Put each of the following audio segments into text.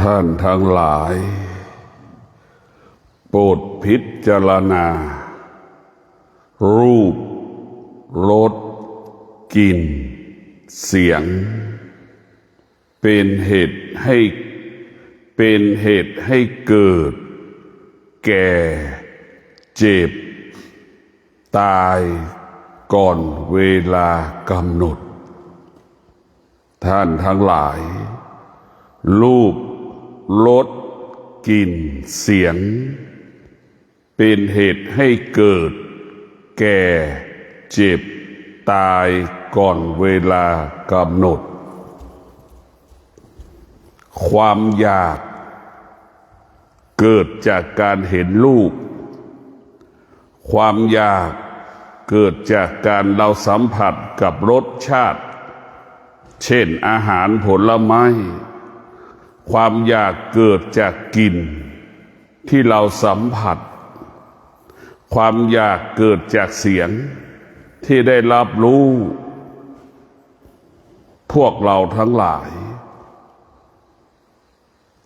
ท่านทั้งหลายโปรดพิจารณารูปรสกลิ่นเสียงเป็นเหตุให้เกิดแก่เจ็บตายก่อนเวลากำหนดท่านทั้งหลายรูปรสกลิ่นเสียงเป็นเหตุให้เกิดแก่เจ็บตายก่อนเวลากำหนดความอยากเกิดจากการเห็นรูปความอยากเกิดจากการเราสัมผัสกับรสชาติเช่นอาหารผลไม้ความอยากเกิดจากกลิ่นที่เราสัมผัสความอยากเกิดจากเสียงที่ได้รับรู้พวกเราทั้งหลาย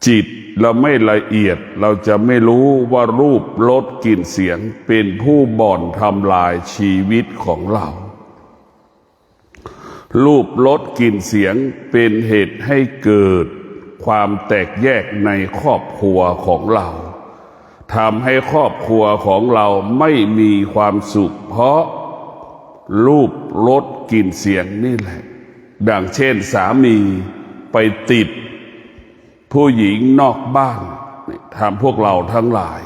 จิตเราไม่ละเอียดเราจะไม่รู้ว่ารูปรสกลิ่นเสียงเป็นผู้บ่อนทำลายชีวิตของเรารูปรสกลิ่นเสียงเป็นเหตุให้เกิดความแตกแยกในครอบครัวของเราทำให้ครอบครัวของเราไม่มีความสุขเพราะรูปรสกลิ่นเสียงนี่แหละดังเช่นสามีไปติดผู้หญิงนอกบ้านทำพวกเราทั้งหลาย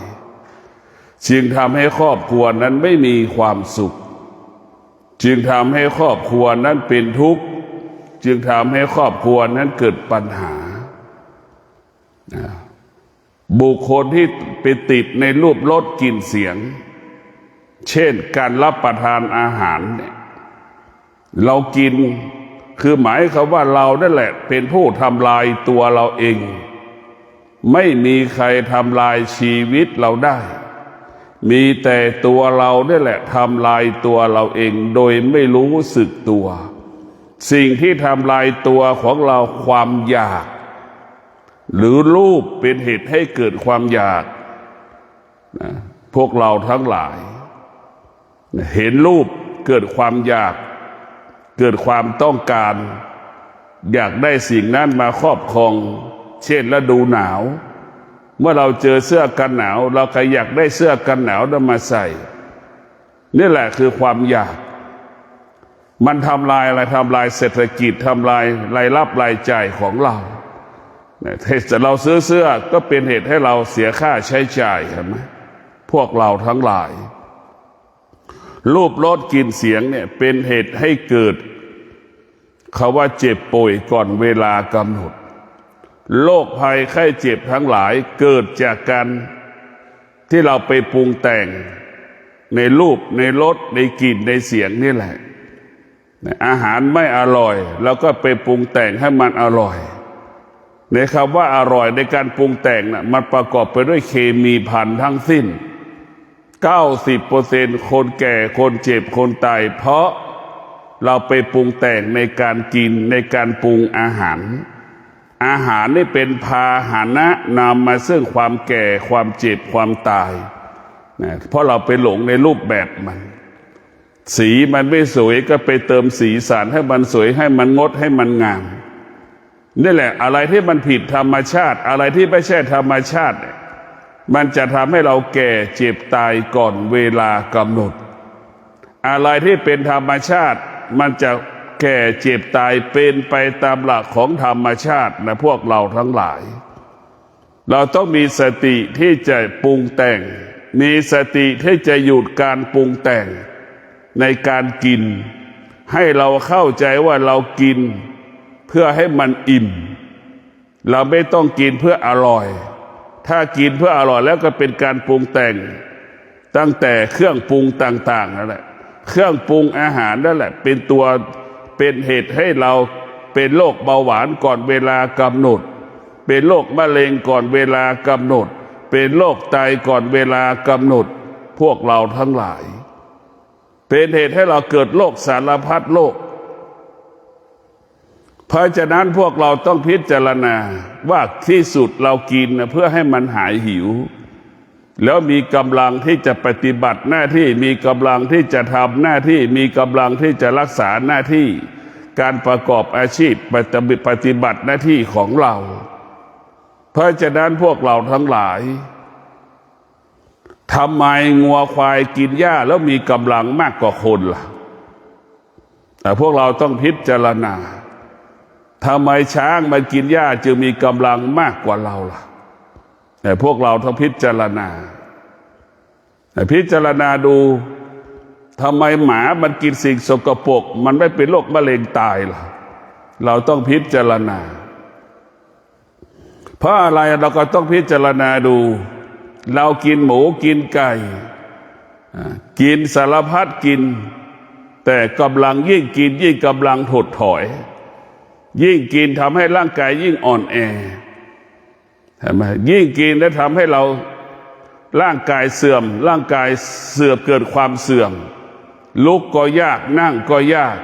จึงทำให้ครอบครัวนั้นไม่มีความสุขจึงทำให้ครอบครัวนั้นเป็นทุกข์จึงทำให้ครอบครัวนั้นเกิดปัญหาบุคคลที่ไปติดในรูปรสกลิ่นเสียงเช่นการรับประทานอาหารเนี่ยเรากินคือหมายความว่าเรานั่นแหละเป็นผู้ทำลายตัวเราเองไม่มีใครทำลายชีวิตเราได้มีแต่ตัวเรานั่นแหละทำลายตัวเราเองโดยไม่รู้สึกตัวสิ่งที่ทำลายตัวของเราความอยากหรือรูปเป็นเหตุให้เกิดความอยากพวกเราทั้งหลายเห็นรูปเกิดความอยากเกิดความต้องการอยากได้สิ่งนั้นมาครอบครองเช่นฤดูหนาวเมื่อเราเจอเสื้อกันหนาวเราก็อยากได้เสื้อกันหนาวนั้นมาใส่นี่แหละคือความอยากมันทำลายอะไรทำลายเศรษฐกิจทำลายรายรับรายจ่ายของเราแต่เราซื้อเสื้อก็เป็นเหตุให้เราเสียค่าใช้จ่ายเห็นไหมพวกเราทั้งหลายรูปรสกลิ่นเสียงเนี่ยเป็นเหตุให้เกิดเขาว่าเจ็บป่วยก่อนเวลากำหนดโรคภัยไข้เจ็บทั้งหลายเกิดจากการที่เราไปปรุงแต่งในรูปในรสในกลิ่นในเสียงนี่แหละอาหารไม่อร่อยเราก็ไปปรุงแต่งให้มันอร่อยในคำว่าอร่อยในการปรุงแต่งน่ะมันประกอบไปด้วยเคมีพันทั้งสิ้น 90% คนแก่คนเจ็บคนตายเพราะเราไปปรุงแต่งในการกินในการปรุงอาหารนี่เป็นพาหนะนำมาซึ่งความแก่ความเจ็บความตายนะเพราะเราไปหลงในรูปแบบมันสีมันไม่สวยก็ไปเติมสีสันให้มันสวยให้มันงดให้มันงามนี่แหละอะไรที่มันผิดธรรมชาติอะไรที่ไม่ใช่ธรรมชาติมันจะทำให้เราแก่เจ็บตายก่อนเวลากำหนดอะไรที่เป็นธรรมชาติมันจะแก่เจ็บตายเป็นไปตามหลักของธรรมชาตินะพวกเราทั้งหลายเราต้องมีสติที่จะปรุงแต่งมีสติที่จะหยุดการปรุงแต่งในการกินให้เราเข้าใจว่าเรากินเพื่อให้มันอิ่มเราไม่ต้องกินเพื่ออร่อยถ้ากินเพื่ออร่อยแล้วก็เป็นการปรุงแต่งตั้งแต่เครื่องปรุงต่างๆนั่นแหละเครื่องปรุงอาหารนั่นแหละเป็นตัวเป็นเหตุให้เราเป็นโรคเบาหวานก่อนเวลากำหนดเป็นโรคมะเร็งก่อนเวลากำหนดเป็นโรคไตก่อนเวลากำหนดพวกเราทั้งหลายเป็นเหตุให้เราเกิดโรคสารพัดโรค เพราะฉะนั้นพวกเราต้องพิจารณาว่าที่สุดเรากินนะเพื่อให้มันหายหิวแล้วมีกำลังที่จะปฏิบัติหน้าที่มีกำลังที่จะทำหน้าที่มีกำลังที่จะรักษาหน้าที่การประกอบอาชีพปฏิบัติหน้าที่ของเราเพราะฉะนั้นพวกเราทั้งหลายทำไมงัวควายกินหญ้าแล้วมีกำลังมากกว่าคนล่ะแต่พวกเราต้องพิจารณาทำไมช้างมันกินหญ้าจึงมีกำลังมากกว่าเราล่ะแต่พวกเราต้องพิจารณาดูทำไมหมามันกินสิ่งสกปรกมันไม่เป็นโรคมะเร็งตายล่ะเราต้องพิจารณาเพราะอะไรเราก็ต้องพิจารณาดูเรากินหมูกินไก่กินสารพัดกินแต่กำลังยิ่งกินยิ่งกำลังถดถอยยิ่งกินทำให้ร่างกายยิ่งอ่อนแอเห็นไหมยิ่งกินแล้วทำให้เราร่างกายเสื่อมเกิดความเสื่อมลุกก็ยากนั่งก็ยาก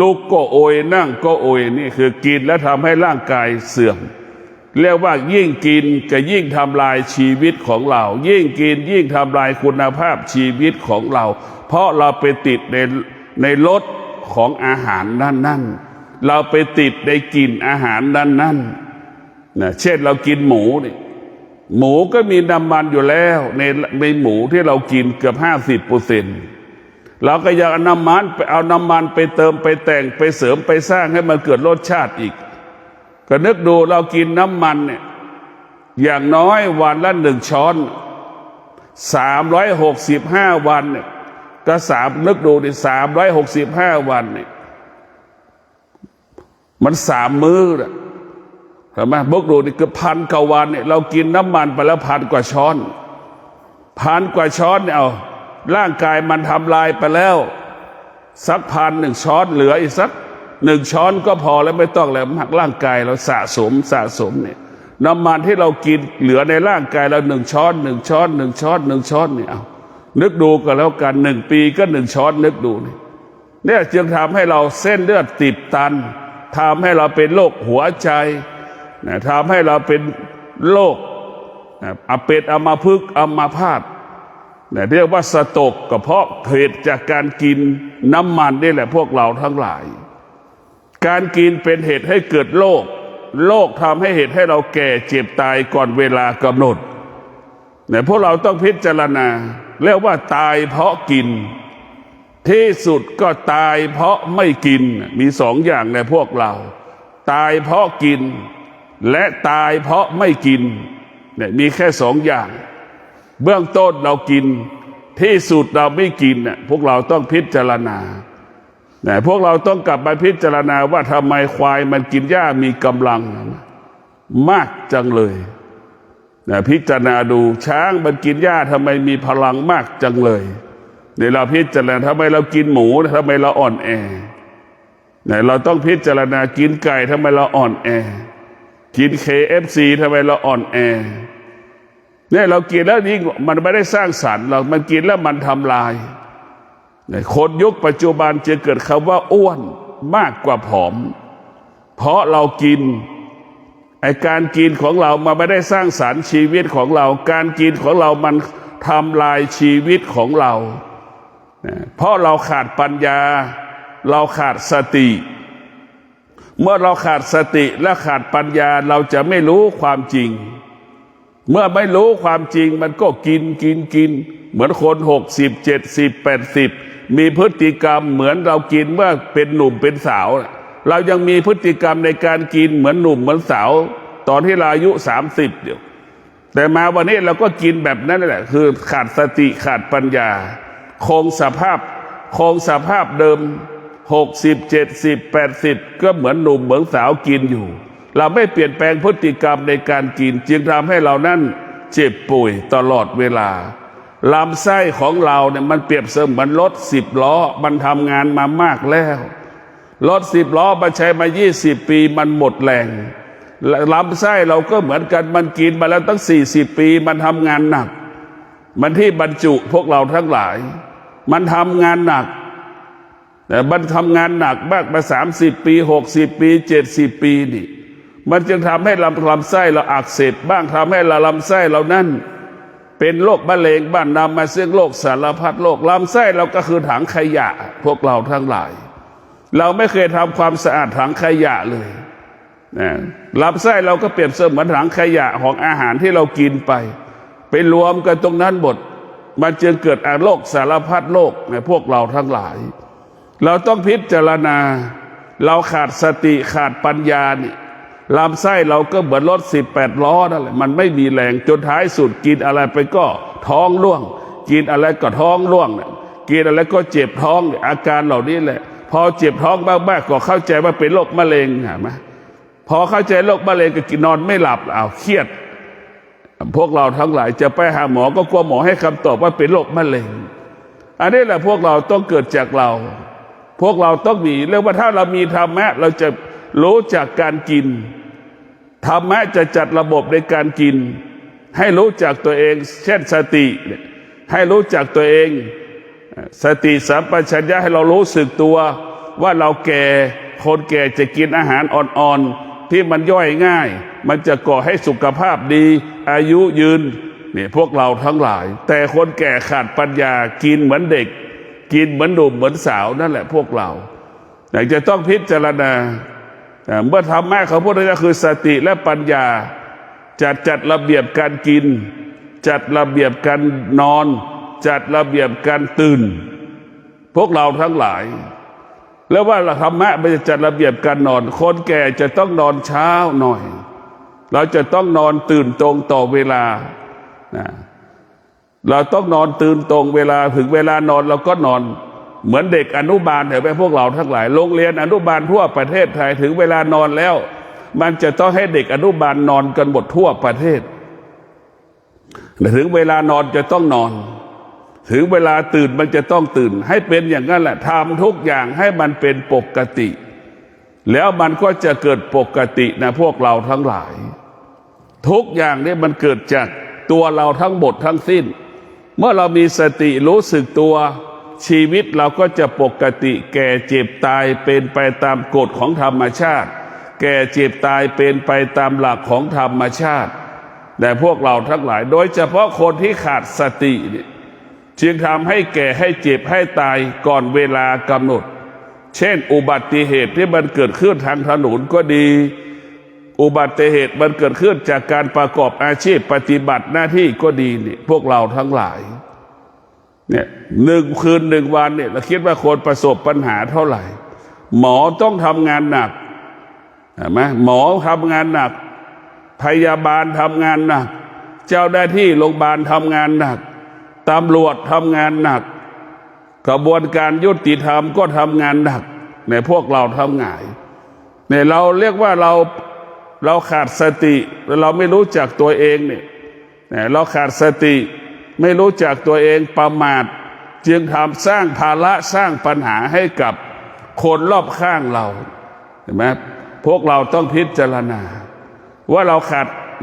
ลุกก็โอยนั่งก็โอยนี่คือกินแล้วทำให้ร่างกายเสื่อมเรียกว่ายิ่งกินก็ยิ่งทำลายชีวิตของเรายิ่งกินยิ่งทำลายคุณภาพชีวิตของเราเพราะเราไปติดในรสของอาหารนั่นเราไปติดในกลิ่นอาหารนั่นนะเช่นเรากินหมูนี่หมูก็มีน้ำมันอยู่แล้วในหมูที่เรากินเกือบ50%เราก็อยากเอาน้ำมันไปเติมไปแต่งไปเสริมไปสร้างให้มันเกิดรสชาติอีกก็นึกดูเรากินน้ำมันเนี่ยอย่างน้อยวันละ1 ช้อน365 วันเนี่ยก็นึกดูดิ365 วันเนี่ยมัน3 มื้อนะเห็นไหมพวกดูนี่คือ1,000 กว่าวันเนี่ยเรากินน้ำมันไปแล้ว1,000 กว่าช้อน1,000 กว่าช้อนเนี่ยเอาร่างกายมันทำลายไปแล้วสัก1,000 ช้อนเหลืออีกสัก1 ช้อนก็พอแล้วไม่ต้องแล้วร่างกายเราสะสมเนี่ยน้ำมันที่เรากินเหลือในร่างกายเรา1 ช้อนเนี่ยเอานึกดูกันแล้วกัน1 ปีก็1 ช้อนนึกดูเนี่ยจึงทำให้เราเส้นเลือดติดตันทำให้เราเป็นโรคหัวใจทำให้เราเป็นโรคเป็นอัมพฤกษ์อัมพาตเรียกว่าสโตรกก็เพราะเหตุจากการกินน้ำมันนี่แหละพวกเราทั้งหลายการกินเป็นเหตุให้เกิดโรคทำให้เหตุให้เราแก่เจ็บตายก่อนเวลากำหนดพวกเราต้องพิจารณาเรียกว่าตายเพราะกินที่สุดก็ตายเพราะไม่กินมี2 อย่างในพวกเราตายเพราะกินและตายเพราะไม่กินเนี่ยมีแค่2 อย่างเบื้องต้นเรากินที่สุดเราไม่กินเนี่ยพวกเราต้องพิจารณาพวกเราต้องกลับมาพิจารณาว่าทำไมควายมันกินหญ้ามีกำลังมากจังเลยพิจารณาดูช้างมันกินหญ้าทำไมมีพลังมากจังเลยเดี๋ยวเราพิจารณาทำไมเรากินหมูทำไมเราอ่อนแอเราต้องพิจารณากินไก่ทำไมเราอ่อนแอกิน KFC ทำไมเราอ่อนแอเนี่ยเรากินแล้วนี่มันไม่ได้สร้างสรรค์เรามันกินแล้วมันทำลายคนยุคปัจจุบันจะเกิดคำว่าอ้วนมากกว่าผอมเพราะเรากินการกินของเรามันไม่ได้สร้างสรรค์ชีวิตของเราการกินของเรามันทำลายชีวิตของเราเพราะเราขาดปัญญาเราขาดสติเมื่อเราขาดสติและขาดปัญญาเราจะไม่รู้ความจริงเมื่อไม่รู้ความจริงมันก็กินเหมือนคน60 70 80มีพฤติกรรมเหมือนเรากินเมื่อเป็นหนุ่มเป็นสาวเรายังมีพฤติกรรมในการกินเหมือนหนุ่มเหมือนสาวตอนที่เราอายุ30อยู่แต่มาวันนี้เราก็กินแบบนั้นแหละคือขาดสติขาดปัญญาคงสภาพเดิม60 70 80ก็เหมือนหนุ่มเหมือนสาวกินอยู่เราไม่เปลี่ยนแปลงพฤติกรรมในการกินจึงทำให้เรานั้นเจ็บป่วยตลอดเวลาลำไส้ของเราเนี่ยมันเปรียบเสมือนรถ10 ล้อมันทำงานมามากแล้วรถ10 ล้อมาใช้มา20 ปีมันหมดแรงลำไส้เราก็เหมือนกันมันกินมาแล้วตั้ง40 ปีมันทำงานหนักมันที่บรรจุพวกเราทั้งหลายมันทำงานหนัก แต่มันทำงานหนักมากมา30 ปี60 ปี70 ปีนี่มันจึงทำให้ลำไส้เราอักเสบบ้างทำให้ลำไส้เรานั่นเป็นโรคมะเร็งบ้านนำมาซึ่งโรคสารพัดโรคลำไส้เราก็คือถังขยะพวกเราทั้งหลายเราไม่เคยทำความสะอาดถังขยะเลยนะลำไส้เราก็เปรียบเสมือนถังขยะของอาหารที่เรากินไปรวมกันตรงนั้นหมดมันจึงเกิดโรคสารพัดโรคในพวกเราทั้งหลายเราต้องพิจารณาเราขาดสติขาดปัญญานี่ลำไส้เราก็เหมือนรถ18 ล้อนั่นแหละมันไม่มีแรงจนท้ายสุดกินอะไรไปก็ท้องร่วงกินอะไรก็ท้องร่วงกินอะไรก็เจ็บท้องอาการเหล่านี้แหละพอเจ็บท้องมากๆก็เข้าใจว่าเป็นโรคมะเร็งเห็นไหมพอเข้าใจโรคมะเร็งก็กินนอนไม่หลับเครียดพวกเราทั้งหลายจะไปหาหมอก็กลัวหมอให้คำตอบว่าเป็นโรคมะเร็งอันนี้แหละพวกเราต้องเกิดจากเราพวกเราต้องมีเรียกว่าถ้าเรามีธรรมะเราจะรู้จักการกินธรรมะจะจัดระบบในการกินให้รู้จักตัวเองเช่นสติให้รู้จักตัวเองสติสัมปชัญญะให้เรารู้สึกตัวว่าเราแก่คนแก่จะกินอาหารอ่อนๆที่มันย่อยง่ายมันจะก่อให้สุขภาพดีอายุยืนนี่พวกเราทั้งหลายแต่คนแก่ขาดปัญญากินเหมือนเด็กกินเหมือนหนุ่มเหมือนสาวนั่นแหละพวกเราอยากจะต้องพิจารณาเมื่อธรรมะของพระพุทธเจ้าคือสติและปัญญาจัดระเบียบการกินจัดระเบียบการนอนจัดระเบียบการตื่นพวกเราทั้งหลายแล้วว่าธรรมะมันจะจัดระเบียบการนอนคนแก่จะต้องนอนเช้าหน่อยเราจะต้องนอนตื่นตรงต่อเวลาเราต้องนอนตื่นตรงเวลาถึงเวลานอนเราก็นอนเหมือนเด็กอนุบาลเห็นไหมพวกเราทั้งหลายโรงเรียนอนุบาลทั่วประเทศไทยถึงเวลานอนแล้วมันจะต้องให้เด็กอนุบาลนอนกันหมดทั่วประเทศถึงเวลานอนจะต้องนอนถึงเวลาตื่นมันจะต้องตื่นให้เป็นอย่างนั้นแหละทำทุกอย่างให้มันเป็นปกติแล้วมันก็จะเกิดปกตินะพวกเราทั้งหลายทุกอย่างนี่มันเกิดจากตัวเราทั้งหมดทั้งสิ้นเมื่อเรามีสติรู้สึกตัวชีวิตเราก็จะปกติแก่เจ็บตายเป็นไปตามกฎของธรรมชาติแก่เจ็บตายเป็นไปตามหลักของธรรมชาติแต่พวกเราทั้งหลายโดยเฉพาะคนที่ขาดสติเนี่ยจึงทำให้แก่ให้เจ็บให้ตายก่อนเวลากำหนดเช่นอุบัติเหตุที่มันเกิดขึ้นทางถนนก็ดีอุบัติเหตุมันเกิดขึ้นจากการประกอบอาชีพปฏิบัติหน้าที่ก็ดีนี่พวกเราทั้งหลายเนี่ย1 คืน 1 วันเนี่ยเราคิดว่าคนประสบปัญหาเท่าไหร่หมอต้องทำงานหนักเห็นไหมหมอทำงานหนักพยาบาลทำงานหนักเจ้าหน้าที่โรงพยาบาลทำงานหนักตำรวจทำงานหนักกระบวนการยุติธรรมก็ทำงานหนักในพวกเราทำงานเนี่ยเราเรียกว่าเราขาดสติเราไม่รู้จักตัวเองเนี่ยเราขาดสติไม่รู้จักตัวเองประมาทจึงทำสร้างภาระสร้างปัญหาให้กับคนรอบข้างเราเห็นไหมพวกเราต้องพิจารณาว่า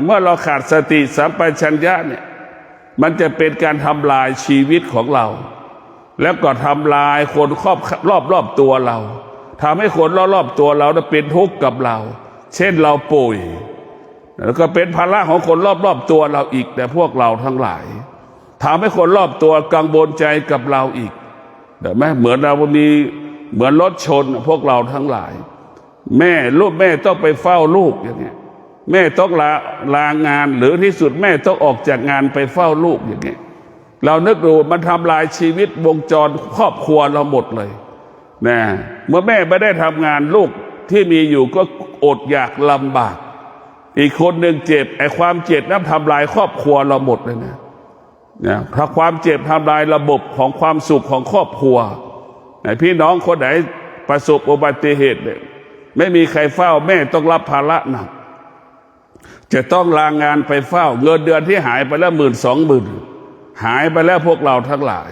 เมื่อเราขาดสติสัมปชัญญะเนี่ยมันจะเป็นการทำลายชีวิตของเราแล้วก็ทำลายคนรอบตัวเราทำให้คนรอบตัวเราเป็นทุกข์กับเราเช่นเราป่วยแล้วก็เป็นภาระของคนรอบตัวเราอีกแต่พวกเราทั้งหลายทำให้คนรอบตัวกังวลใจกับเราอีกเห็นไหมเหมือนเราเหมือนรถชนพวกเราทั้งหลายแม่ต้องไปเฝ้าลูกอย่างเงี้ยแม่ต้องลางานหรือที่สุดแม่ต้องออกจากงานไปเฝ้าลูกอย่างเงี้ยเรานึกดูมันทำลายชีวิตวงจรครอบครัวเราหมดเลยนะเมื่อแม่ไม่ได้ทำงานลูกที่มีอยู่ก็อดอยากลำบากอีกคนหนึ่งเจ็บไอ้ความเจ็บนั้นทำลายครอบครัวเราหมดเลยนะถ้าความเจ็บทำลายระบบของความสุขของครอบครัวพี่น้องคนไหนประสบอุบัติเหตุเนี่ยไม่มีใครเฝ้าแม่ต้องรับภาระหนักจะต้องลางานไปเฝ้าเงินเดือนที่หายไปแล้ว10,000-20,000หายไปแล้วพวกเราทั้งหลาย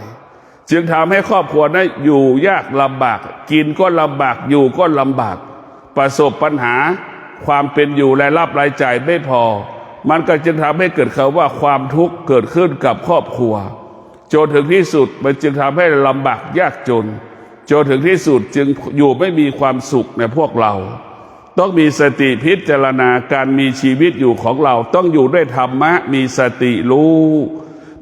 จึงทำให้ครอบครัวนั้นอยู่ยากลำบากกินก็ลำบากอยู่ก็ลำบากประสบปัญหาความเป็นอยู่รายรับรายจ่ายไม่พอมันก็จึงทำให้เกิดคำว่าความทุกข์เกิดขึ้นกับครอบครัวจนถึงที่สุดมันจึงทำให้ลำบากยากจน จนถึงที่สุดจึงอยู่ไม่มีความสุขในพวกเราต้องมีสติพิจารณาการมีชีวิตอยู่ของเราต้องอยู่ด้วยธรรมะมีสติรู้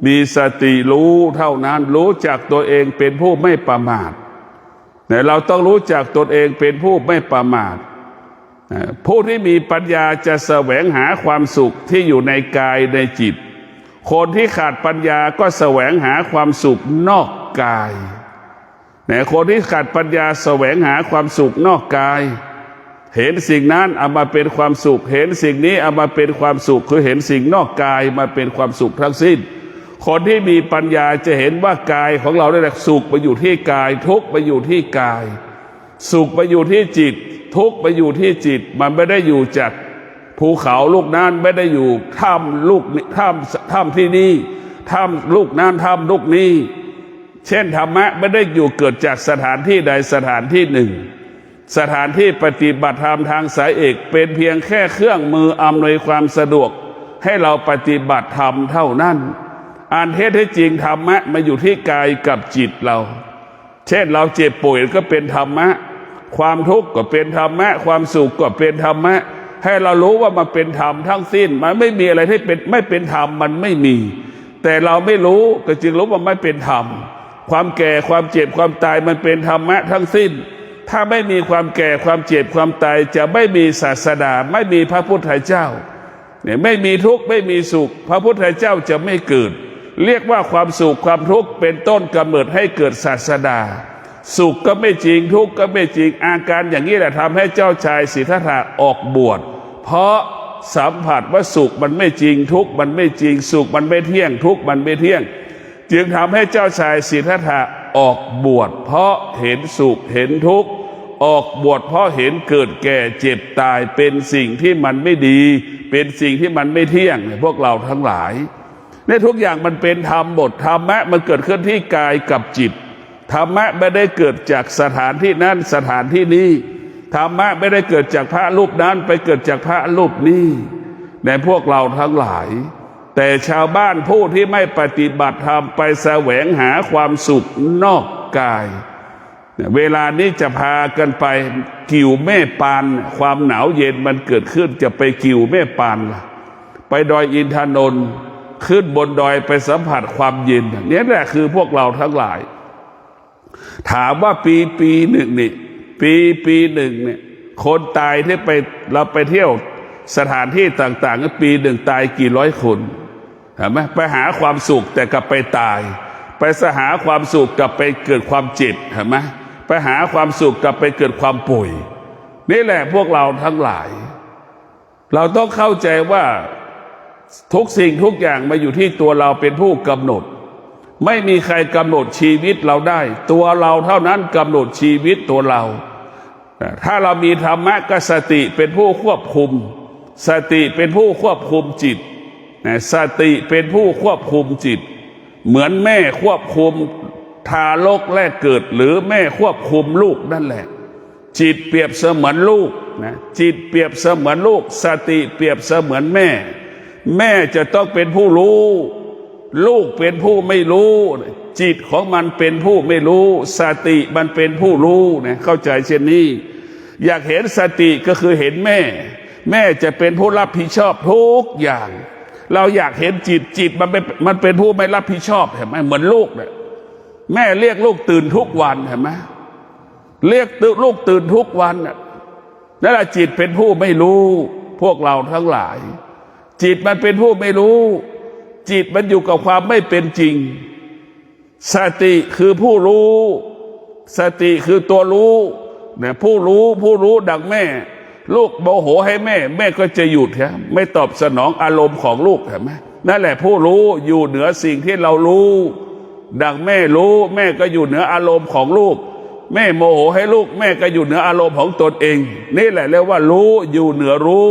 มีสติรู้เท่านั้นรู้จักตัวเองเป็นผู้ไม่ประมาทแต่เราต้องรู้จักตนเองเป็นผู้ไม่ประมาทผู้ที่มีปัญญาจะแสวงหาความสุขที่อยู่ในกายในจิตคนที่ขาดปัญญาก็แสวงหาความสุขนอกกายแต่คนที่ขาดปัญญาแสวงหาความสุขนอกกายเห็นสิ่งนั้นเอามาเป็นความสุขเห็นสิ่งนี้เอามาเป็นความสุขคือเห็นสิ่งนอกกายมาเป็นความสุขทั้งสิ้นคนที่มีปัญญาจะเห็นว่ากายของเราได้แหละสุขไปอยู่ที่กายทุกข์ไปอยู่ที่กายสุขไปอยู่ที่จิตทุกข์ไปอยู่ที่จิตมันไม่ได้อยู่จากภูเขาลูกนั้นไม่ได้อยู่ถ้ำลูกถ้ำที่นี่ถ้ำลูกนั้นถ้ำลูกนี้เช่นธรรมะไม่ได้อยู่เกิดจากสถานที่ใดสถานที่หนึ่งสถานที่ปฏิบัติธรรมทางสายเอกเป็นเพียงแค่เครื่องมืออำนวยความสะดวกให้เราปฏิบัติธรรมเท่านั้นอันเท็จที่จริงธรรมะมาอยู่ที่กายกับจิตเราเช่นเราเจ็บป่วยก็เป็นธรรมะความทุกข์ก็เป็นธรรมะความสุขก็เป็นธรรมะให้เรารู้ว่ามันเป็นธรรมทั้งสิ้นมันไม่มีอะไรที่เป็นไม่เป็นธรรมมันไม่มีแต่เราไม่รู้ก็จึงรู้ว่าไม่เป็นธรรมความแก่ความเจ็บความตายมันเป็นธรรมะทั้งสิ้นถ้าไม่มีความแก่ความเจ็บความตายจะไม่มีศาสดาไม่มีพระพุทธเจ้าเนี่ยไม่มีทุกข์ไม่มีสุขพระพุทธเจ้าจะไม่เกิดเรียกว่าความสุขความทุกข์เป็นต้นกำเนิดให้เกิดศาสดาสุขก็ไม่จริงทุกข์ก็ไม่จริงอาการอย่างนี้แหละทำให้เจ้าชายสิทธัตถะออกบวชเพราะสัมผัสว่าสุขมันไม่จริงทุกข์มันไม่จริงสุขมันไม่เที่ยงทุกข์มันไม่เที่ยงจึงทำให้เจ้าชายสิทธัตถะออกบวชเพราะเห็นสุขเห็นทุกข์ออกบวชเพราะเห็นเกิดแก่เจ็บตายเป็นสิ่งที่มันไม่ดีเป็นสิ่งที่มันไม่เที่ยงพวกเราทั้งหลายในทุกอย่างมันเป็นธรรมหมดธรรมะมันเกิดขึ้นที่กายกับจิตธรรมะไม่ได้เกิดจากสถานที่นั้นสถานที่นี้ธรรมะไม่ได้เกิดจากพระรูปนั้นไปเกิดจากพระรูปนี้ในพวกเราทั้งหลายแต่ชาวบ้านผู้ที่ไม่ปฏิบัติธรรมไปแสวงหาความสุขนอกกายเวลานี้จะพากันไปกิ่วแม่ปานความหนาวเย็นมันเกิดขึ้นจะไปกิ่วแม่ปานล่ะไปดอยอินทนนท์ขึ้นบนดอยไปสัมผัสความเย็นนี่แหละคือพวกเราทั้งหลายถามว่าปีหนึ่งนี่ปีหนึ่งเนี่ยคนตายที่ไปเราไปเที่ยวสถานที่ต่างๆก็ปีหนึ่งตายกี่ร้อยคนเห็นไหมไปหาความสุขแต่กลับไปตายไปหาความสุขกลับไปเกิดความเจ็บเห็นไหมไปหาความสุขกลับไปเกิดความป่วยนี่แหละพวกเราทั้งหลายเราต้องเข้าใจว่าทุกสิ่งทุกอย่างมาอยู่ที่ตัวเราเป็นผู้กำหนดไม่มีใครกำหนดชีวิตเราได้ตัวเราเท่านั้นกำหนดชีวิตตัวเราถ้าเรามีธรรมะก็สติเป็นผู้ควบคุมสติเป็นผู้ควบคุมจิตสติเป็นผู้ควบคุมจิตเหมือนแม่ควบคุมทารกแรกเกิดหรือแม่ควบคุมลูกนั่นแหละจิตเปรียบเสมือนลูกนะจิตเปรียบเสมือนลูกสติเปรียบเสมือนแม่แม่จะต้องเป็นผู้รู้ลูกเป็นผู้ไม่รู้จิตของมันเป็นผู้ไม่รู้สติมันเป็นผู้รู้นะเข้าใจเช่นนี้อยากเห็นสติก็คือเห็นแม่แม่จะเป็นผู้รับผิดชอบทุกอย่างเราอยากเห็นจิตมันเป็นผู้ไม่รับผิดชอบเห็นไหมเหมือนลูกเนี่ยแม่เรียกลูกตื่นทุกวันเห็นไหมเรียกลูกตื่นทุกวันนั่นแหละจิตเป็นผู้ไม่รู้พวกเราทั้งหลายจิตมันเป็นผู้ไม่รู้จิตมันอยู่กับความไม่เป็นจริงสติคือผู้รู้สติคือตัวรู้เนี่ยผู้รู้ดังแม่ลูกโมโหให้แม่ก็จะหยุดไม่ตอบสนองอารมณ์ของลูกเห็นไหมนั่นแหละผู้รู้อยู่เหนือสิ่งที่เรารู้ดังแม่รู้แม่ก็อยู่เหนืออารมณ์ของลูกแม่โมโหให้ลูกแม่ก็อยู่เหนืออารมณ์ของตนเองนี่แหละเรียกว่ารู้อยู่เหนือรู้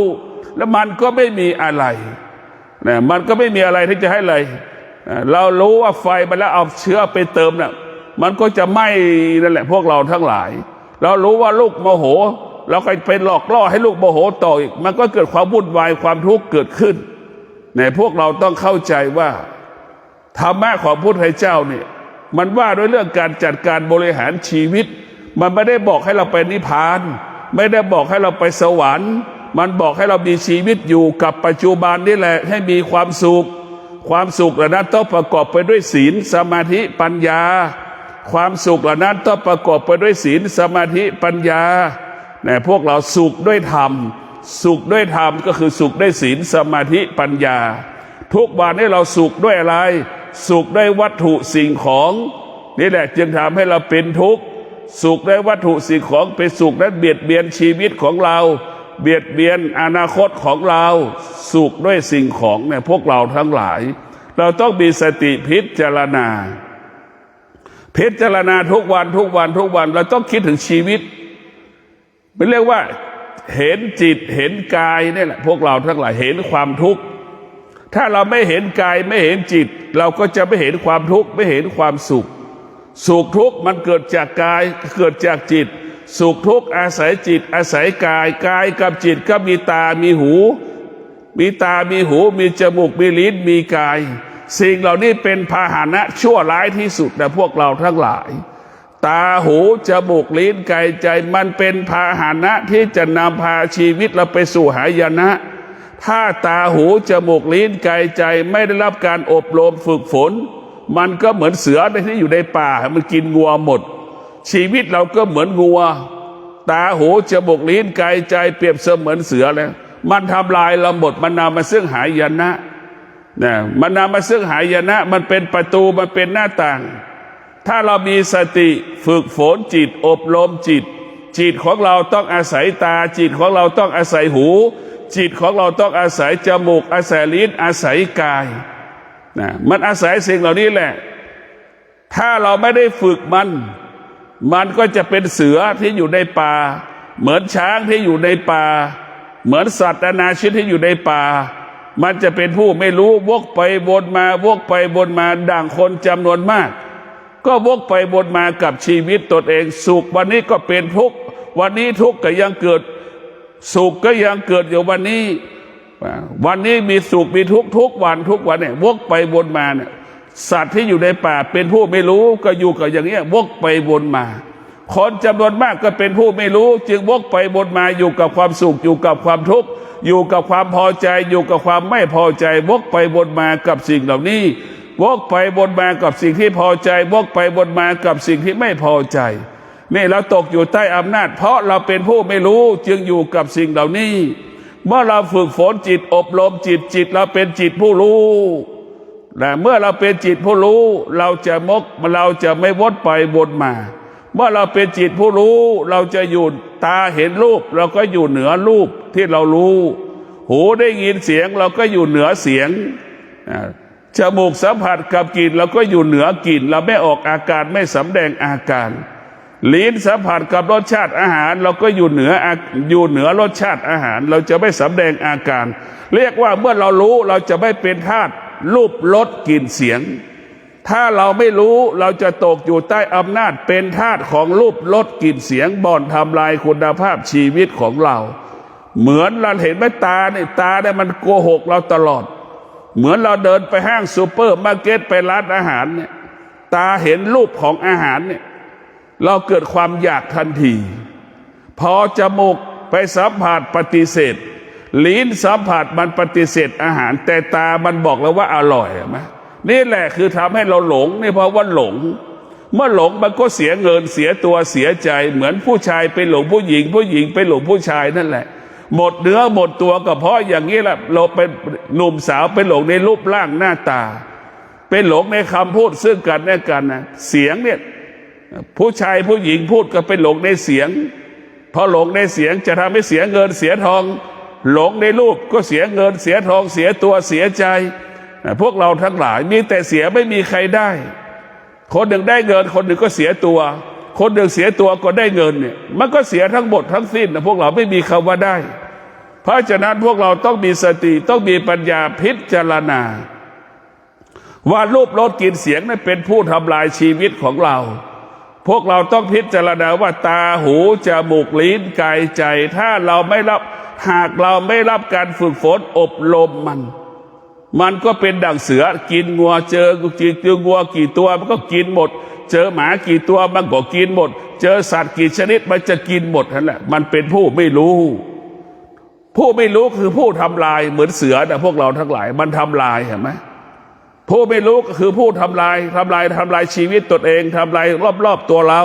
แล้วมันก็ไม่มีอะไรนะมันก็ไม่มีอะไรที่จะให้อะไรเรารู้ว่าไฟมันแล้วเอาเชื้อไปเติมน่ะมันก็จะไหม้นั่นแหละพวกเราทั้งหลายเรารู้ว่าลูกโมโหเราก็ไปหลอกล่อให้ลูกโมโหต่ออีกมันก็เกิดความวุ่นวายความทุกข์เกิดขึ้นในพวกเราต้องเข้าใจว่าธรรมะของพระพุทธเจ้าเนี่ยมันว่าด้วยเรื่องการจัดการบริหารชีวิต มันไม่ได้บอกให้เราไปนิพพานไม่ได้บอกให้เราไปสวรรค์มันบอกให้เรามีชีวิตอยู่กับปัจจุบันนี่แหละให้มีความสุขความสุขเหล่านั้นต้องประกอบไปด้วยศีลสมาธิปัญญาความสุขเหล่านั้นต้องประกอบไปด้วยศีลสมาธิปัญญาเนี่ยพวกเราสุขด้วยธรรมสุขด้วยธรรมก็คือสุขด้วยศีลสมาธิปัญญาทุกวันนี้เราสุขด้วยอะไรสุขด้วยวัตถุสิ่งของนี่แหละจึงทำให้เราเป็นทุกข์สุขด้วยวัตถุสิ่งของเป็นสุขนั้นเบียดเบียนชีวิตของเราเบียดเบียนอนาคตของเราสุขด้วยสิ่งของเนี่ยพวกเราทั้งหลายเราต้องมีสติพิจารณาทุกวันเราต้องคิดถึงชีวิตเป็นเรียกว่าเห็นจิตเห็นกายนี่แหละพวกเราทั้งหลายเห็นความทุกข์ถ้าเราไม่เห็นกายไม่เห็นจิตเราก็จะไม่เห็นความทุกข์ไม่เห็นความสุขสุขทุกข์มันเกิดจากกายเกิดจากจิตสุขทุกข์อาศัยจิตอาศัยกายกายกับจิตก็มีตามีหูมีตามีหูมีจมูกมีลิ้นมีกายสิ่งเหล่านี้เป็นพาหนะชั่วร้ายที่สุดนะพวกเราทั้งหลายตาหูจมูกลิ้นกายใจมันเป็นพาหนะที่จะนำพาชีวิตเราไปสู่หายนะถ้าตาหูจมูกลิ้นกายใจไม่ได้รับการอบรมฝึกฝนมันก็เหมือนเสือที่อยู่ในป่ามันกินงัวหมดชีวิตเราก็เหมือนงัวตาหูจมูกลิ้นกายใจเปรียบเสมือนเสือแล้วมันทำลายเราหมดมันนำมาซึ่งหายนะมันนำมาซึ่งหายนะมันเป็นประตูมันเป็นหน้าต่างถ้าเรามีสติฝึกฝนจิตอบรมจิตของเราต้องอาศัยตาจิตของเราต้องอาศัยหูจิตของเราต้องอาศัยจมูกอาศัยลิ้นอาศัยกายมันอาศัยสิ่งเหล่านี้แหละถ้าเราไม่ได้ฝึกมันก็จะเป็นเสือที่อยู่ในป่าเหมือนช้างที่อยู่ในป่าเหมือนสัตว์นานาชนิดที่อยู่ในป่ามันจะเป็นผู้ไม่รู้วกไปวนมาวกไปวนมาดังคนจำนวนมากก็วกไปวนมากับชีวิตตนเองสุขวันนี้ก็เป็นทุกข์วันนี้ทุกข์ก็ยังเกิดสุขก็ยังเกิดอยู่วันนี้มีสุขมีทุกข์ทุกวันเนี่ยวกไปวนมาเนี่ยสัตว์ที่อยู่ในป่าเป็นผู้ไม่รู้ก็อยู่กับอย่างนี้วกไปวนมาคนจำนวนมากก็เป็นผู้ไม่รู้จึงวกไปวนมาอยู่กับความสุขอยู่กับความทุกข์อยู่กับความพอใจอยู่กับความไม่พอใจวกไปวนมากับสิ่งเหล่านี้วกไปวนมากับสิ่งที่พอใจวกไปวนมากับสิ่งที่ไม่พอใจนี่เราตกอยู่ใต้อำนาจเพราะเราเป็นผู้ไม่รู้จึงอยู่กับสิ่งเหล่านี้เมื่อเราฝึกฝนจิตอบรมจิตเราเป็นจิตผู้รู้แต่เมื่อเราเป็นจิตผู้รู้เราจะไม่วกไปวนมาเมื่อเราเป็นจิตผู้รู้เราจะอยู่ตาเห็นรูปเราก็อยู่เหนือรูปที่เรารู้หูได้ยินเสียงเราก็อยู่เหนือเสียงจมูกสัมผัสกับกลิ่นเราก็อยู่เหนือกลิ่นเราไม่ออกอาการไม่สำแดงอาการลิ้นสัมผัสกับรสชาติอาหารเราก็อยู่เหนือรสชาติอาหารเราจะไม่สำแดงอาการเรียกว่าเมื่อเรารู้เราจะไม่เป็นทาสรูปรสกลิ่นเสียงถ้าเราไม่รู้เราจะตกอยู่ใต้อำนาจเป็นทาสของรูปรสกลิ่นเสียงบ่อนทำลายคุณภาพชีวิตของเราเหมือนเราเห็นไหมตาเนี่ยมันโกหกเราตลอดเหมือนเราเดินไปห้างซูเปอร์มาร์เก็ตไปร้านอาหารเนี่ยตาเห็นรูปของอาหารเนี่ยเราเกิดความอยากทันทีพอจมูกไปสัมผัสปฏิเสธลิ้นสัมผัสมันปฏิเสธอาหารแต่ตามันบอกแล้วว่าอร่อยไหมนี่แหละคือทำให้เราหลงนี่เพราะว่าหลงเมื่อหลงมันก็เสียเงินเสียตัวเสียใจเหมือนผู้ชายไปหลงผู้หญิงไปหลงผู้ชายนั่นแหละหมดเนื้อหมดตัวก็เพราะอย่างนี้แหละเราเป็นหนุ่มสาวไปหลงในรูปร่างหน้าตาไปหลงในคำพูดซึ่งกันและกันนะเสียงเนี่ยผู้ชายผู้หญิงพูดก็ไปหลงในเสียงพอหลงในเสียงจะทำให้เสียเงินเสียทองหลงในรูปก็เสียเงินเสียทองเสียตัวเสียใจพวกเราทั้งหลายมีแต่เสียไม่มีใครได้คนหนึ่งได้เงินคนหนึ่งก็เสียตัวคนหนึ่งเสียตัวก็ได้เงินเนี่ยมันก็เสียทั้งหมดทั้งสิ้นนะพวกเราไม่มีคำว่าได้เพราะฉะนั้นพวกเราต้องมีสติต้องมีปัญญาพิจารณาว่ารูปรสกลิ่นเสียงนั้นเป็นผู้ทำลายชีวิตของเราพวกเราต้องพิจารณาว่าตาหูจมูกลิ้นกายใจถ้าเราไม่รับหากเราไม่รับการฝึกฝนอบรม มันก็เป็นดั่งเสือกินงัวเจองัวกี่ตัวมันก็กินหมดเจอหมากี่ตัวมันก็กินหมดเจอสัตว์กี่ชนิดมันจะกินหมดนั่นแหละมันเป็นผู้ไม่รู้ผู้ไม่รู้คือผู้ทำลายเหมือนเสือแต่พวกเราทั้งหลายมันทำลายเห็นไหมผู้ไม่รู้ก็คือผู้ทำลายชีวิตตนเองทำลายรอบๆตัวเรา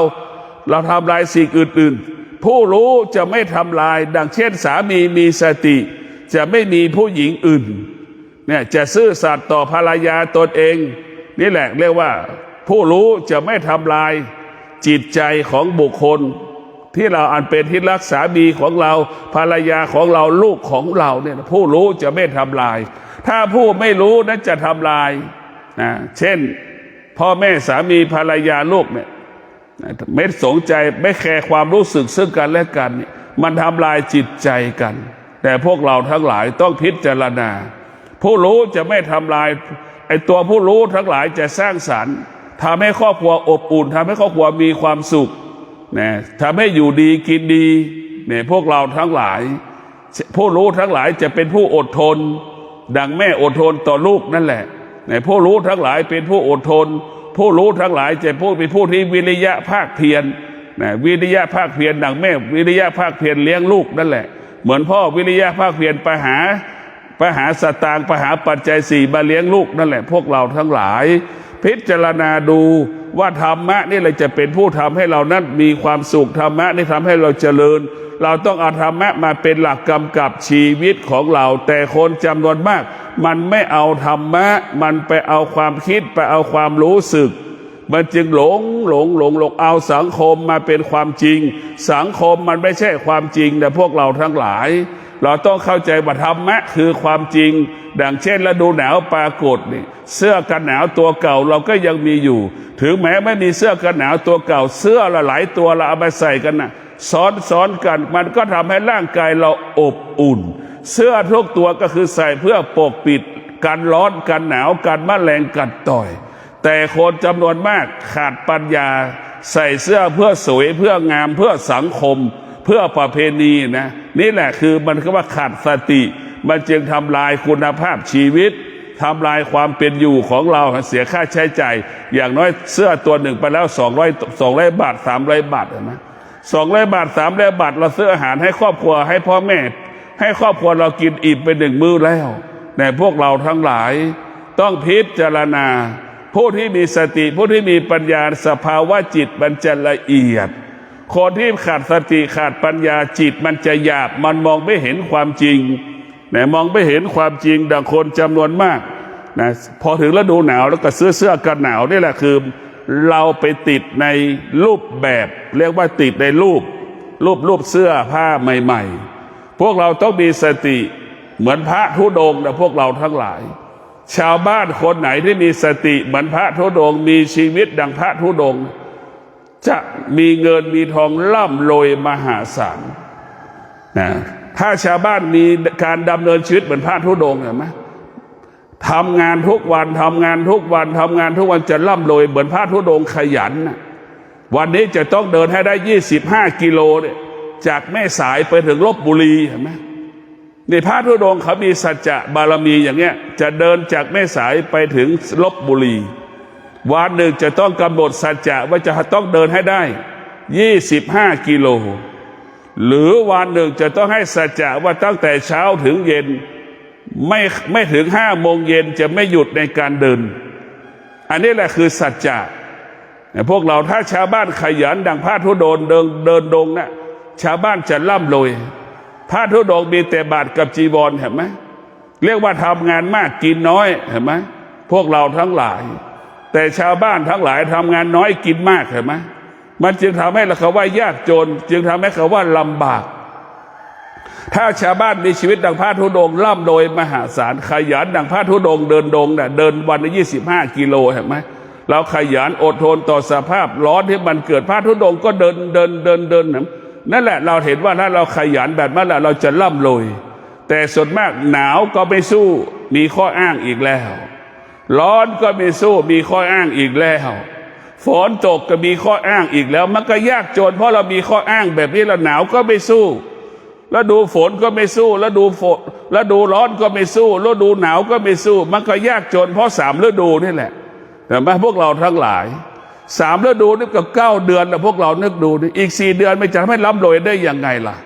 ทำลายสิ่งอื่นๆผู้รู้จะไม่ทำลายดังเช่นสามีมีสติจะไม่มีผู้หญิงอื่นเนี่ยจะซื่อสัตย์ต่อภรรยาตนเองนี่แหละเรียกว่าผู้รู้จะไม่ทำลายจิตใจของบุคคลที่เราอันเป็นที่รักสามีของเราภรรยาของเราลูกของเราเนี่ยผู้รู้จะไม่ทำลายถ้าผู้ไม่รู้นั้นจะทำลายนะเช่นพ่อแม่สามีภรรยาลูกเนี่ยไม่สนใจไม่แคร์ความรู้สึกซึ่งกันและกันมันทำลายจิตใจกันแต่พวกเราทั้งหลายต้องพิจารณาผู้รู้จะไม่ทำลายไอ้ตัวผู้รู้ทั้งหลายจะสร้างสรรค์ทำให้ครอบครัวอบอุ่นทำให้ครอบครัวมีความสุขนะทำให้อยู่ดีกินดีเนี่ยพวกเราทั้งหลายผู้รู้ทั้งหลายจะเป็นผู้อดทนดังแม่อดทนต่อลูกนั่นแหละเนี่ยผู้รู้ทั้งหลายเป็นผู้อดทนผู้รู้ทั้งหลายจะเป็นผู้ที่วิริยะภาคเพียรนะวิริยะภาคเพียรดังแม่วิริยะภาคเพียรเลี้ยงลูกนั่นแหละเหมือนพ่อวิริยะภาคเพียรไปหาสตางค์ไปหาปัจจัยสี่มาเลี้ยงลูกนั่นแหละพวกเราทั้งหลายพิจารณาดูว่าธรรมะนี่แหละจะเป็นผู้ทำให้เรานั้นมีความสุขธรรมะนี่ทำให้เราเจริญเราต้องเอาธรรมะมาเป็นหลักกำกับชีวิตของเราแต่คนจำนวนมากมันไม่เอาธรรมะมันไปเอาความคิดไปเอาความรู้สึกมันจึงหลงเอาสังคมมาเป็นความจริงสังคมมันไม่ใช่ความจริงแต่พวกเราทั้งหลายเราต้องเข้าใจว่าธรรมะคือความจริงดังเช่นฤดูหนาวปรากฏนี่เสื้อกันหนาวตัวเก่าเราก็ยังมีอยู่ถึงแม้ไม่มีเสื้อกันหนาวตัวเก่าเสื้อหลายตัวเราเอามาใส่กันนะซ้อนกันมันก็ทำให้ร่างกายเราอบอุ่นเสื้อทุกตัวก็คือใส่เพื่อปกปิดกันร้อนกันหนาวกันแมลงกัดต่อยแต่คนจำนวนมากขาดปัญญาใส่เสื้อเพื่อสวยเพื่องามเพื่อสังคมเพื่อประเพณีนะนี่แหละคือมันก็ว่าขาดสติมันจึงทำลายคุณภาพชีวิตทำลายความเป็นอยู่ของเราเสียค่าใช้จ่ายอย่างน้อยเสื้อตัวหนึ่งไปแล้ว200 บาท300 บาทเห็นไหม200 บาท300 บาทเราซื้ออาหารให้ครอบครัวให้พ่อแม่ให้ครอบครัวเรากินอิ่มไป1 มื้อแล้วแต่พวกเราทั้งหลายต้องพิจารณาผู้ที่มีสติผู้ที่มีปัญญาสภาวะจิตมันจะละเอียดคนที่ขาดสติขาดปัญญาจิตมันจะหยาบมันมองไม่เห็นความจริงนะมองไม่เห็นความจริงดังคนจำนวนมากนะพอถึงฤดูหนาวแล้วก็ซื้อเสื้อกันหนาวนี่แหละคือเราไปติดในรูปแบบเรียกว่าติดในรูปเสื้อผ้าใหม่ๆพวกเราต้องมีสติเหมือนพระธุดงค์นะพวกเราทั้งหลายชาวบ้านคนไหนที่มีสติเหมือนพระธุดงค์มีชีวิตดังพระธุดงค์จะมีเงินมีทองร่ำรวยมหาศาลนะถ้าชาวบ้านมีการดำเนินชีวิตเหมือนพระธุดงค์เห็นไหมทำงานทุกวันจะร่ำรวยเหมือนพระธุดงค์ขยันนะวันนี้จะต้องเดินให้ได้25 กิโลเนี่ยจากแม่สายไปถึงลพบุรีเห็นไหมนี่พระธุดงค์เขามีสัจจะบารมีอย่างเงี้ยจะเดินจากแม่สายไปถึงลพบุรีวันหนึ่งจะต้องกำหนดสัจจะว่าจะต้องเดินให้ได้25 กิโลหรือวันหนึ่งจะต้องให้สัจจะว่าตั้งแต่เช้าถึงเย็นไม่ถึง5 โมงเย็นจะไม่หยุดในการเดินอันนี้แหละคือสัจจะพวกเราถ้าชาวบ้านขยันดังพระธุดงค์เดินดงนะชาวบ้านจะร่ำรวยพระธุดงค์มีแต่บาตรกับจีวรเห็นไหมเรียกว่าทำงานมากกินน้อยเห็นไหมพวกเราทั้งหลายแต่ชาวบ้านทั้งหลายทำงานน้อยกินมากเห็นไหมมันจึงทำให้เขาว่ายากจนจึงทำให้เขาว่าลำบากถ้าชาวบ้านมีชีวิตดังพระธุดงค์ร่ำรวยมหาศาลขยันดังพระธุดงค์เดินดงเดินวันละ25 กิโลเห็นไหมเราขยันอดทนต่อสภาพร้อนที่มันเกิดพระธุดงค์ก็เดินนั่นแหละเราเห็นว่าถ้าเราขยันแบบนั้นแหละเราจะร่ำรวยแต่ส่วนมากหนาวก็ไม่สู้มีข้ออ้างอีกแล้วร้อนก็ไม่สู้มีข้ออ้างอีกแล้วฝนตกก็มีข้ออ้างอีกแล้วมันก็ยากจนเพราะเรามีข้ออ้างแบบนี้เราหนาวก็ไม่สู้แล้วดูฝนก็ไม่สู้แล้วดู ฤดูร้อนก็ไม่สู้ฤดูหนาวก็ไม่สู้มันก็ยากจนเพราะ3 ฤดูนี่แหละแต่ไหมพวกเราทั้งหลาย3 ฤดูนี่ก็9 เดือนแล้วพวกเรานึกดูอีก4 เดือนไม่จะทำให้ร่ำรวยได้ยังไงล่ะ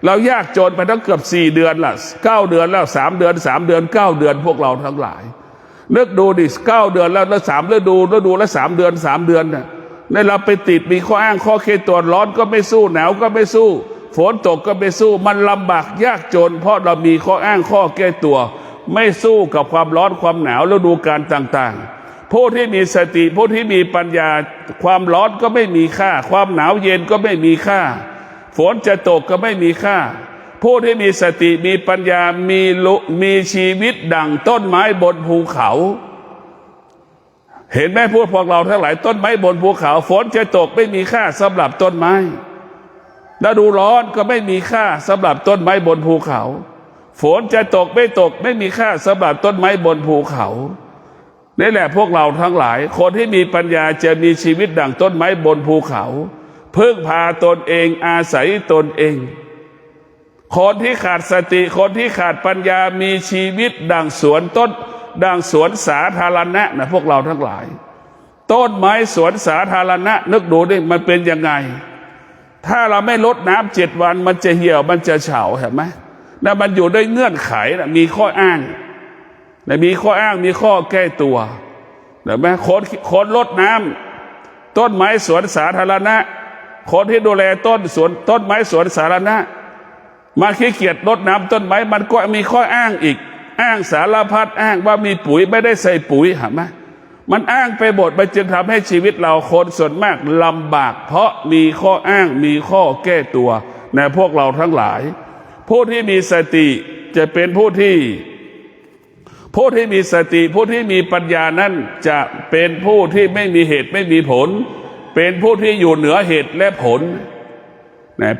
เรายากจนไปทั้งเกือบ4 เดือนละ9 เดือนแล้ว3 เดือน3 เดือน9 เดือนพวกเราทั้งหลายนึกดูดิ9 เดือนแล้ว3 ฤดูละ3 เดือน3 เดือนเนี่ยในเราไปติดมีข้ออ้างข้อเคตัวร้อนก็ไม่สู้หนาวก็ไม่สู้ฝนตกก็ไม่สู้มันลำบากยากจนเพราะเรามีข้ออ้างข้อแก้ตัวไม่สู้กับความร้อนความหนาวฤดูกาลต่างๆผู้ที่มีสติผู้ที่มีปัญญาความร้อนก็ไม่มีค่าความหนาวเย็นก็ไม่มีค่าฝนจะตกก็ไม่มีค่าผู้ที่มีสติมีปัญญามีชีวิตดั่งต้นไม้บนภูเขาเห็นไหมพวกเราทั้งหลายต้นไม้บนภูเขาฝนจะตกไม่มีค่าสำหรับต้นไม้ฤดูร้อนก็ไม่มีค่าสำหรับต้นไม้บนภูเขาฝนจะตกไม่ตกไม่มีค่าสำหรับต้นไม้บนภูเขานี่แหละพวกเราทั้งหลายคนที่มีปัญญาจะมีชีวิตดั่งต้นไม้บนภูเขาพึ่งพาตนเองอาศัยตนเองคนที่ขาดสติคนที่ขาดปัญญามีชีวิตดั่งสวนต้นดั่งสวนสาธารณะนะพวกเราทั้งหลายต้นไม้สวนสาธารณะนึกดูดิมันเป็นยังไงถ้าเราไม่ลดน้ำ7 วันมันจะเหี่ยวมันจะเฉาเห็นไหมนั่นมันอยู่ด้วยเงื่อนไขนะมีข้ออ้างนะมีข้ออ้างมีข้อแก้ตัวเห็นไหมคนลดน้ำต้นไม้สวนสาธารณะคนที่ดูแลต้นไม้สวนสาธารณะมาขี้เกียจรดน้ำต้นไม้มันก็มีข้ออ้างอีกอ้างสารพัดอ้างว่ามีปุ๋ยไม่ได้ใส่ปุ๋ยเห็นไหมมันอ้างไปหมดมันจึงทำให้ชีวิตเราคนส่วนมากลำบากเพราะมีข้ออ้างมีข้อแก้ตัวในพวกเราทั้งหลายผู้ที่มีสติจะเป็นผู้ที่มีสติผู้ที่มีปัญญานั้นจะเป็นผู้ที่ไม่มีเหตุไม่มีผลเป็นผู้ที่อยู่เหนือเหตุและผล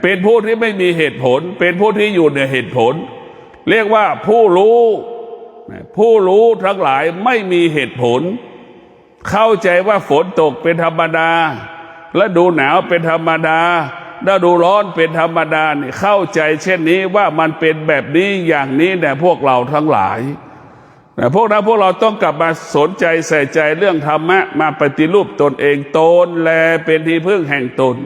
เป็นผู้ที่ไม่มีเหตุผลเป็นผู้ที่อยู่เหนือเหตุผลเรียกว่าผู้รู้ทั้งหลายไม่มีเหตุผลเข้าใจว่าฝนตกเป็นธรรมดาฤดูหนาวเป็นธรรมดาฤดูร้อนเป็นธรรมดาเนี่ยเข้าใจเช่นนี้ว่ามันเป็นแบบนี้อย่างนี้เนี่ยพวกเราทั้งหลายพวกเราต้องกลับมาสนใจใส่ใจเรื่องธรรมะมาปฏิรูปตนเองตนแลเป็นที่พึ่งแห่งตน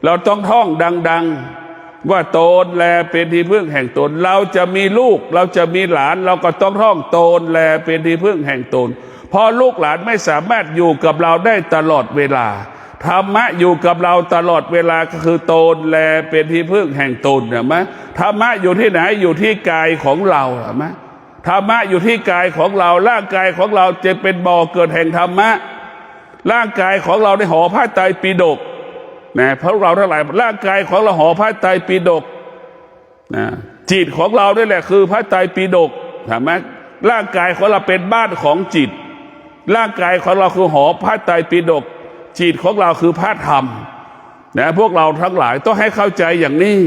เราต้องท่องดังๆว่าตนแลเป็นที่พึ่งแห่งตนเราจะมีลูกเราจะมีหลานเราก็ต้องท่องตนแลเป็นที่พึ่งแห่งตนพอลูกหลานไม่สามารถอยู่กับเราได้ตลอดเวลาธรรมะอยู่กับเราตลอดเวลาก็คือตนแลเป็นที่พึ่งแห่งตนเห็นไหมธรรมะอยู่ที่ไหนอยู่ที่กายของเราเห็นไหมธรรมะอยู่ที่กายของเราร่างกายของเราจะเป็นบ่อเกิดแห่งธรรมะร่างกายของเราในห่อผ้าไตรปิฎกนะพวกเราทั้งหลายร่างกายของเราห่อผ้าไตรปิฎกนะจิตของเรานี่แหละคือพระไตรปิฎกเห็นไหมร่างกายของเราเป็นบ้านของจิตร่างกายของเราคือหอพระไตรปิฎกจิตของเราคือพระธรรมนะพวกเราทั้งหลายต้องให้เข้าใจอย่างนี้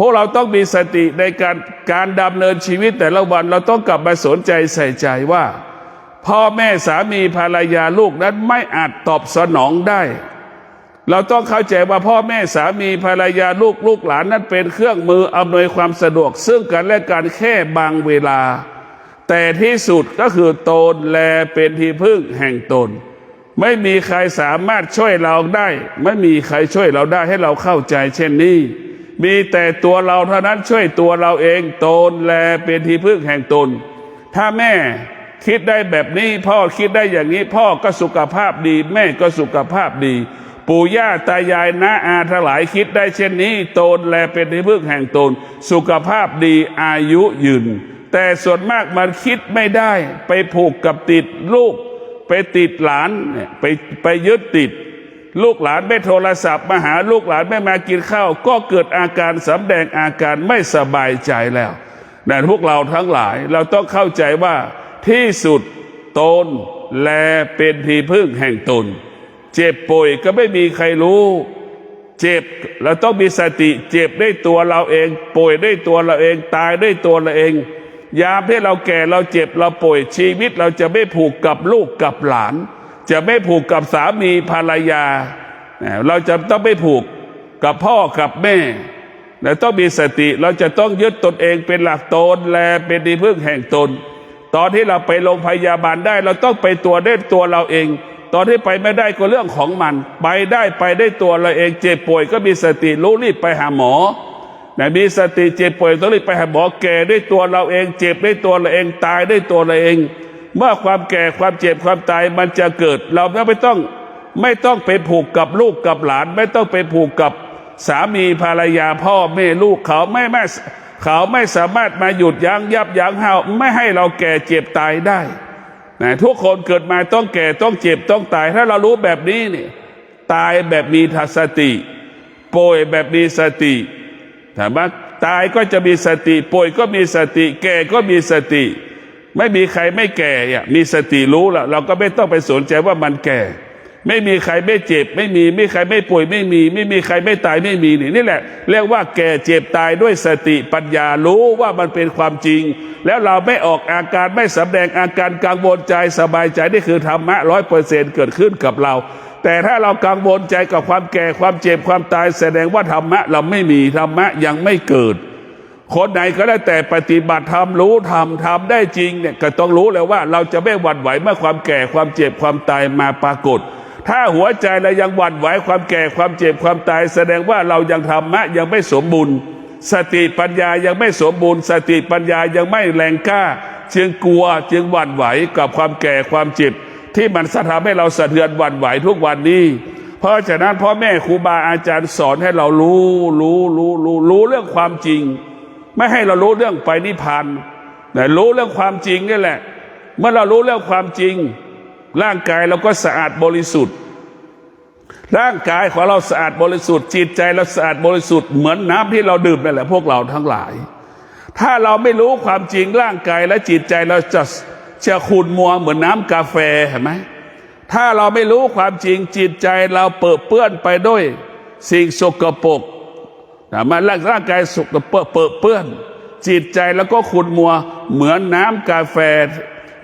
พวกเราต้องมีสติในการดำเนินชีวิตแต่ละวันเราต้องกลับมาสนใจใส่ใจว่าพ่อแม่สามีภรรยาลูกนั้นไม่อาจตอบสนองได้เราต้องเข้าใจว่าพ่อแม่สามีภรรยาลูกหลานนั้นเป็นเครื่องมืออำนวยความสะดวกซึ่งกันและกันแค่บางเวลาแต่ที่สุดก็คือตนแลเป็นที่พึ่งแห่งตนไม่มีใครสามารถช่วยเราได้ไม่มีใครช่วยเราได้ให้เราเข้าใจเช่นนี้มีแต่ตัวเราเท่านั้นช่วยตัวเราเองตนแลเป็นที่พึ่งแห่งตนถ้าแม่คิดได้แบบนี้พ่อคิดได้อย่างนี้พ่อก็สุขภาพดีแม่ก็สุขภาพดีปู่ย่าตายายน้าอาทั้งหลายคิดได้เช่นนี้ตนแลเป็นที่พึ่งแห่งตนสุขภาพดีอายุยืนแต่ส่วนมากมันคิดไม่ได้ไปผูกกับติดลูกไปติดหลานไปยึดติดลูกหลานไม่โทรศัพท์มาหาลูกหลานไม่มากินข้าวก็เกิดอาการสำแดงอาการไม่สบายใจแล้วแต่พวกเราทั้งหลายเราต้องเข้าใจว่าที่สุดตนแลเป็นที่พึ่งแห่งตนเจ็บป่วยก็ไม่มีใครรู้เจ็บเราต้องมีสติเจ็บได้ตัวเราเองป่วยได้ตัวเราเองตายได้ตัวเราเองยามที่เราแก่เราเจ็บเราป่วยชีวิตเราจะไม่ผูกกับลูกกับหลานจะไม่ผูกกับสามีภรรยาเราจะต้องไม่ผูกกับพ่อกับแม่ แต่ต้องมีสติเราจะต้องยึดตนเองเป็นหลักตนแลเป็นที่พึ่งแห่งตนตอนที่เราไปโรงพยาบาลได้เราต้องไปตัวได้ตัวเราเองตอนที่ไปไม่ได้ก็เรื่องของมันไปได้ตัวเราเองเจ็บป่วยก็มีสติรู้รีบไปหาหมอมีสติเจ็บป่วยต้องรีบไปหาหมอแก่ด้วยตัวเราเองเจ็บด้วยตัวเราเองตายด้วยตัวเราเองเมื่อความแก่ความเจ็บความตายมันจะเกิดเราไม่ต้องไปผูกกับลูกกับหลานไม่ต้องไปผูกกับสามีภรรยาพ่อแม่ลูกเขาไม่สามารถมาหยุดยั้งยับยั้งห้ามไม่ให้เราแก่เจ็บตายได้นะทุกคนเกิดมาต้องแก่ต้องเจ็บต้องตายถ้าเรารู้แบบนี้เนี่ยตายแบบมีสติป่วยแบบมีสติถามว่าตายก็จะมีสติป่วยก็มีสติแก่ก็มีสติไม่มีใครไม่แก่มีสติรู้แล้วเราก็ไม่ต้องไปสนใจว่ามันแก่ไม่มีใครไม่เจ็บไม่มีใครไม่ป่วยไม่มีใครไม่ตายไม่มีนี่แหละเรียกว่าแก่เจ็บตายด้วยสติปัญญารู้ว่ามันเป็นความจริงแล้วเราไม่ออกอาการไม่แสดงอาการกังวลใจสบายใจนี่คือธรรมะ100%เกิดขึ้นกับเราแต่ถ้าเรากังวลใจกับความแก่ความเจ็บความตายแสดงว่าธรรมะเราไม่มีธรรมะยังไม่เกิดคนไหนก็แล้วแต่ปฏิบัติธรรมรู้ธรรมทำได้จริงเนี่ยก็ต้องรู้แล้วว่าเราจะไม่หวั่นไหวเมื่อความแก่ความเจ็บความตายมาปรากฏถ้าหัวใจเรายังหวั่นไหวความแก่ความเจ็บความตายแสดงว่าเรายังธรรมะยังไม่สมบูรณ์สติปัญญายังไม่สมบูรณ์สติปัญญายังไม่แรงกล้าจึงกลัวจึงหวั่นไหวกับความแก่ความเจ็บที่มันทำให้เราสะเทือนหวั่นไหวทุกวันนี้เพราะฉะนั้นพ่อแม่ครูบาอาจารย์สอนให้เรารู้เรื่องความจริงไม่ให้เรารู้เรื่องไปนิพพานแต่รู้เรื่องความจริงนี่แหละเมื่อเรารู้เรื่องความจริงร่างกายเราก็สะอาดบริสุทธิ์ร่างกายของเราสะอาดบริสุทธิ์จิตใจเราสะอาดบริสุทธิ์เหมือนน้ำที่เราดื่มนั่นแหละพวกเราทั้งหลายถ้าเราไม่รู้ความจริงร่างกายและจิตใจเราจะขุ่นมัวเหมือนน้ำกาแฟเห็นไหมถ้าเราไม่รู้ความจริงจิตใจเราเปื้อนเปื้อนไปด้วยสิ่งสกปรกมันร่างกายสกปรกเปื้อนจิตใจแล้วก็ขุ่นมัวเหมือนน้ำกาแฟ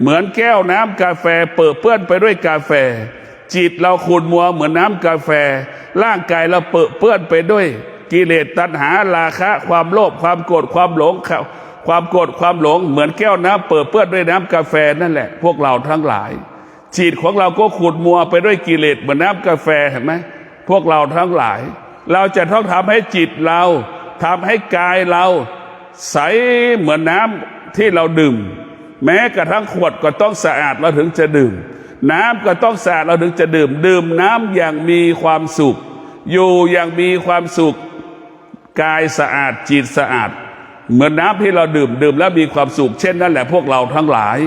เหมือนแก้วน้ำกาแฟเปื้อนไปด้วยกาแฟจิตเราขุ่นมัวเหมือนน้ำกาแฟร่างกายเราเปื้อนไปด้วยกิเลสตัณหาราคะความโลภความโกรธความหลงความโกรธความหลงเหมือนแก้วน้ำเปื้อนด้วยน้ำกาแฟนั่นแหละพวกเราทั้งหลายจิตของเราก็ขุ่นมัวไปด้วยกิเลสเหมือนน้ำกาแฟเห็นไหมพวกเราทั้งหลายเราจะต้องทำให้จิตเราทำให้กายเราใสเหมือนน้ำที่เราดื่มแม้กระทั่งขวดก็ต้องสะอาดเราถึงจะดื่มน้ำก็ต้องสะอาดเราถึงจะดื่มน้ำอย่างมีความสุขอยู่อย่างมีความสุขกายสะอาดจิตสะอาดเหมือนน้ำที่เราดื่มแล้วมีความสุขเช่นนั้นแหละพวกเราทั้งหลาย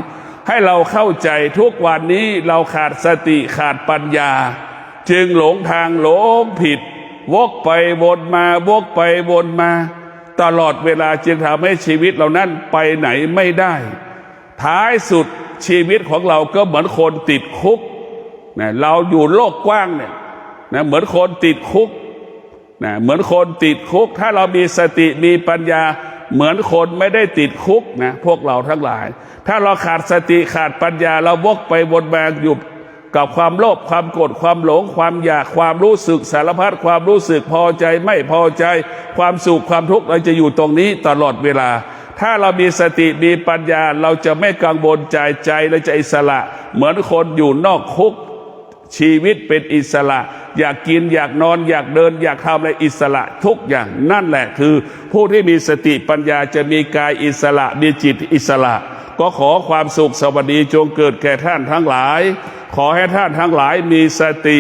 ให้เราเข้าใจทุกวันนี้เราขาดสติขาดปัญญาจึงหลงทางหลงผิดวกไปวนมาวกไปวนมาตลอดเวลาจึงทำให้ชีวิตเรานั้นไปไหนไม่ได้ท้ายสุดชีวิตของเราก็เหมือนคนติดคุกนะเราอยู่โลกกว้างเนี่ยนะเหมือนคนติดคุกนะเหมือนคนติดคุกถ้าเรามีสติมีปัญญาเหมือนคนไม่ได้ติดคุกนะพวกเราทั้งหลายถ้าเราขาดสติขาดปัญญาเราวกไปวนมาอยู่กับความโลภความโกรธความหลงความอยากความรู้สึกสารพัดความรู้สึกพอใจไม่พอใจความสุขความทุกข์เราจะอยู่ตรงนี้ตลอดเวลาถ้าเรามีสติมีปัญญาเราจะไม่กังวลใจเราจะอิสระเหมือนคนอยู่นอกคุกชีวิตเป็นอิสระอยากกินอยากนอนอยากเดินอยากทำอะไรอิสระทุกอย่างนั่นแหละคือผู้ที่มีสติปัญญาจะมีกายอิสระมีจิตอิสระก็ขอความสุขสวัสดีจงเกิดแก่ท่านทั้งหลายขอให้ท่านทั้งหลายมีสติ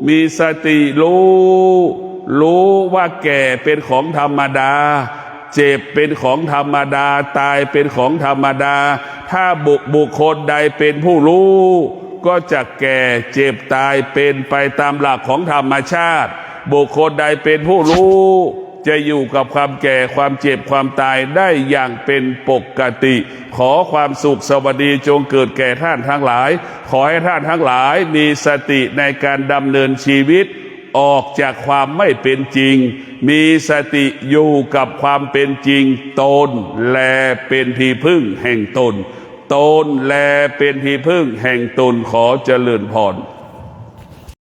มีสติรู้ว่าแก่เป็นของธรรมดาเจ็บเป็นของธรรมดาตายเป็นของธรรมดาถ้าบุคคลใดเป็นผู้รู้ก็จะแก่เจ็บตายเป็นไปตามหลักของธรรมชาติบุคคลใดเป็นผู้รู้จะอยู่กับความแก่ความเจ็บความตายได้อย่างเป็นปกติขอความสุขสวัสดีจงเกิดแก่ท่านทั้งหลายขอให้ท่านทั้งหลายมีสติในการดำเนินชีวิตออกจากความไม่เป็นจริงมีสติอยู่กับความเป็นจริงตนแลเป็นที่พึ่งแห่งตนแลเป็นที่พึ่งแห่งตนขอเจริญพร